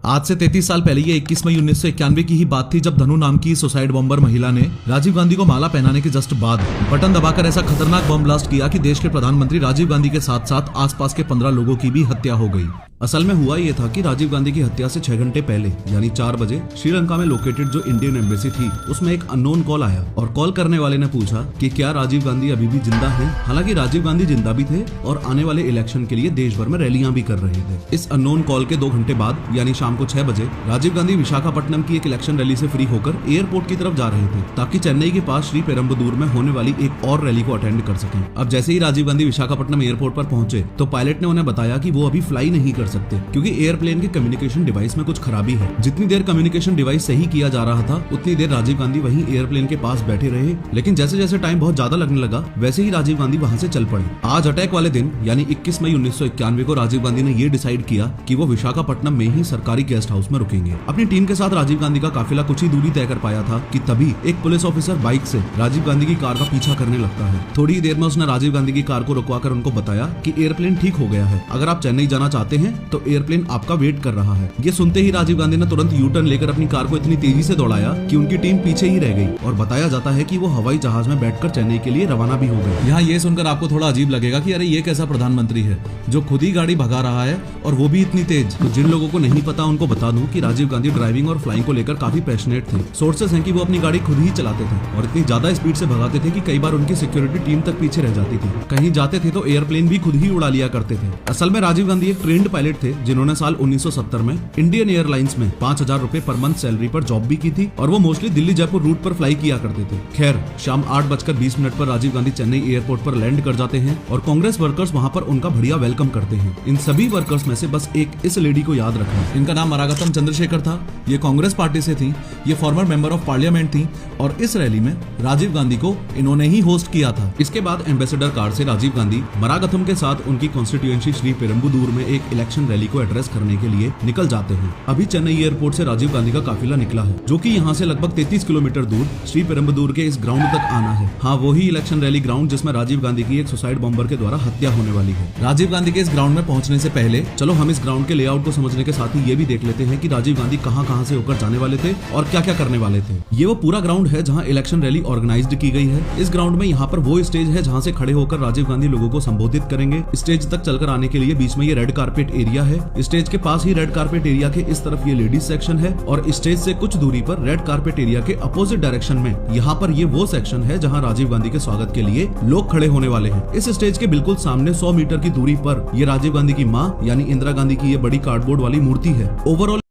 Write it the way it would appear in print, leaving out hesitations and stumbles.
आज से 33 साल पहले ये 21 मई 1991 की ही बात थी जब धनु नाम की सुसाइड बॉम्बर महिला ने राजीव गांधी को माला पहनाने के जस्ट बाद बटन दबाकर ऐसा खतरनाक बम ब्लास्ट किया कि देश के प्रधानमंत्री राजीव गांधी के साथ साथ आसपास के 15 लोगों की भी हत्या हो गई। असल में हुआ ये था कि राजीव गांधी की हत्या से 6 घंटे पहले यानी 4 बजे श्रीलंका में लोकेटेड जो इंडियन एम्बेसी थी उसमें एक अननोन कॉल आया और कॉल करने वाले ने पूछा कि क्या राजीव गांधी अभी भी जिंदा हैं। हालांकि राजीव गांधी जिंदा भी थे और आने वाले इलेक्शन के लिए देश भर में रैलियां भी कर रहे थे। इस अननोन कॉल के 2 घंटे बाद यानी शाम को 6 बजे राजीव गांधी विशाखापट्टनम की एक इलेक्शन रैली से फ्री होकर एयरपोर्ट की तरफ जा रहे थे ताकि चेन्नई के पास श्री पेरम्बदूर में होने वाली एक और रैली को अटेंड कर सकें। अब जैसे ही राजीव गांधी विशाखापट्टनम एयरपोर्ट पर पहुंचे तो पायलट ने उन्हें बताया कि वो अभी फ्लाई नहीं कर सकते क्योंकि एयरप्लेन के कम्युनिकेशन डिवाइस में कुछ खराबी है। जितनी देर कम्युनिकेशन डिवाइस सही किया जा रहा था उतनी देर राजीव गांधी वहीं एयरप्लेन के पास बैठे रहे, लेकिन जैसे जैसे टाइम बहुत ज्यादा लगने लगा वैसे ही राजीव गांधी वहां से चल पड़े। आज अटैक वाले दिन यानी 21 मई 1991 को राजीव गांधी ने ये डिसाइड किया कि वो विशाखापट्टनम में ही सरकारी गेस्ट हाउस में रुकेंगे। अपनी टीम के साथ राजीव गांधी का काफिला कुछ ही दूरी तय कर पाया था कि तभी एक पुलिस ऑफिसर बाइक से राजीव गांधी की कार का पीछा करने लगता है। थोड़ी ही देर में उसने राजीव गांधी की कार को रुकवाकर उनको बताया कि एयरप्लेन ठीक हो गया है, अगर आप चेन्नई जाना चाहते हैं तो एयरप्लेन आपका वेट कर रहा है। ये सुनते ही राजीव गांधी ने तुरंत यू टर्न लेकर अपनी कार को इतनी तेजी से दौड़ाया कि उनकी टीम पीछे ही रह गई और बताया जाता है कि वो हवाई जहाज में बैठकर चेन्नई के लिए रवाना भी हो गए। यहाँ ये सुनकर आपको थोड़ा अजीब लगेगा कि अरे ये कैसा प्रधानमंत्री है जो खुद ही गाड़ी भगा रहा है और वो भी इतनी तेज। तो जिन लोगों को नहीं पता उनको बता दूं कि राजीव गांधी ड्राइविंग और फ्लाइंग को लेकर काफी पैशनेट थे। सोर्सेस हैं कि वो अपनी गाड़ी खुद ही चलाते थे और इतनी ज्यादा स्पीड से भगाते थे कि कई बार उनकी सिक्योरिटी टीम तक पीछे रह जाती थी। कहीं जाते थे तो एयरप्लेन भी खुद ही उड़ा लिया करते थे। असल में राजीव गांधी एक ट्रेंड पायलट थे जिन्होंने साल 1970 में इंडियन एयरलाइंस में 5,000 रुपए पर मंथ सैलरी पर जॉब भी की थी और वो मोस्टली दिल्ली जयपुर रूट पर फ्लाई किया करते थे। खैर शाम 8:20 पर राजीव गांधी चेन्नई एयरपोर्ट पर लैंड कर जाते हैं और कांग्रेस वर्कर्स वहां पर उनका बढ़िया वेलकम करते हैं। इन सभी वर्कर्स में से बस एक इस लेडी को याद रखना, इनका नाम मरागतम चंद्रशेखर था। ये कांग्रेस पार्टी से थी, ये फॉर्मर मेंबर ऑफ पार्लियामेंट थी और इस रैली में राजीव गांधी को इन्होंने ही होस्ट किया था। इसके बाद एम्बेसडर कार से राजीव गांधी मरागतम के साथ उनकी कॉन्स्टिट्यूएंसी श्री पेरम्बदूर में एक इलेक्शन रैली को एड्रेस करने के लिए निकल जाते हैं। अभी चेन्नई एयरपोर्ट से राजीव गांधी का काफिला निकला है जो कि यहाँ से लगभग 33 किलोमीटर दूर श्री पेरम्बदूर के इस ग्राउंड तक आना है। हाँ, वही इलेक्शन रैली ग्राउंड जिसमें राजीव गांधी की एक सुसाइड बॉम्बर के द्वारा हत्या होने वाली है। राजीव गांधी के इस ग्राउंड में पहुंचने से पहले चलो हम इस ग्राउंड के लेआउट को समझने के साथ ही ये भी देख लेते हैं कि राजीव गांधी कहां से होकर जाने वाले थे और क्या क्या करने वाले थे। ये वो पूरा ग्राउंड है जहाँ इलेक्शन रैली ऑर्गेनाइज्ड की गई है। इस ग्राउंड में यहाँ पर वो स्टेज है जहाँ से खड़े होकर राजीव गांधी लोगों को संबोधित करेंगे। स्टेज तक चलकर आने के लिए बीच में ये रेड कारपेट एरिया है। स्टेज के पास ही रेड कारपेट एरिया के इस तरफ ये लेडीज सेक्शन है और स्टेज से कुछ दूरी पर रेड कारपेट एरिया के अपोजिट डायरेक्शन में यहाँ पर ये वो सेक्शन है जहाँ राजीव गांधी के स्वागत के लिए लोग खड़े होने वाले हैं। इस स्टेज के बिल्कुल सामने 100 मीटर की दूरी पर ये राजीव गांधी की माँ यानी इंदिरा गांधी की ये बड़ी कार्डबोर्ड वाली मूर्ति है। ओवरऑल